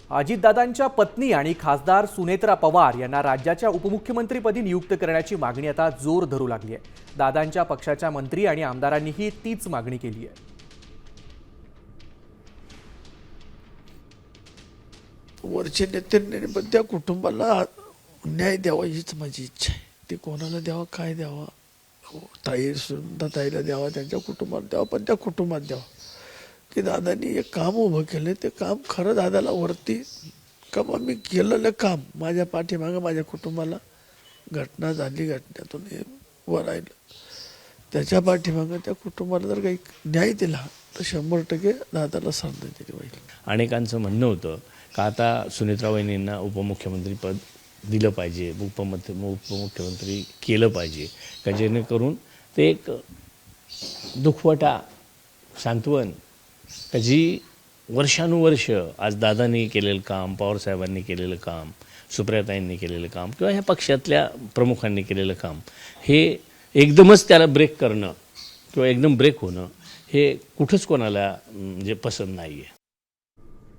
अजितदादांच्या पत्नी आणि खासदार सुनेत्रा पवार यांना राज्याच्या उपमुख्यमंत्रीपदी नियुक्त करण्याची मागणी आता जोर धरू लागली आहे। दादांच्या पक्षाच्या मंत्री आणि आमदारांनीही तीच मागणी केली आहे। वरचे नेत्यांनी पण त्या कुटुंबाला न्याय द्यावा हीच माझी इच्छा आहे। ते कोणाला द्यावा, काय द्यावा, ताई सुनंदा ताईला द्यावा, त्यांच्या कुटुंबाला द्यावा, पण त्या कुटुंबात द्यावा की दादांनी एक काम उभं केलं, ते काम खरं दादाला वरती का मी केलेलं काम माझ्या पाठीमागं माझ्या कुटुंबाला घटना झाली, घटनेतून हे वर राहिलं, त्याच्या पाठीमागं त्या कुटुंबाला जर काही न्याय दिला तर 100% दादाला श्रद्धांजली होईल। अनेकांचं म्हणणं होतं का आता सुनेत्रा वहिनींना उपमुख्यमंत्रीपद दिलं पाहिजे, उपमुख्यमंत्री केलं पाहिजे का जेणेकरून ते एक दुखवटा सांत्वन का जी वर्षानुवर्ष आज दादांनी केलेलं काम, पवारसाहेबांनी केलेलं काम, सुप्रियाताईंनी केलेलं काम किंवा ह्या पक्षातल्या प्रमुखांनी केलेलं काम हे एकदमच त्याला ब्रेक करणं किंवा एकदम ब्रेक होणं हे कुठंच कोणाला म्हणजे पसंत नाही आहे।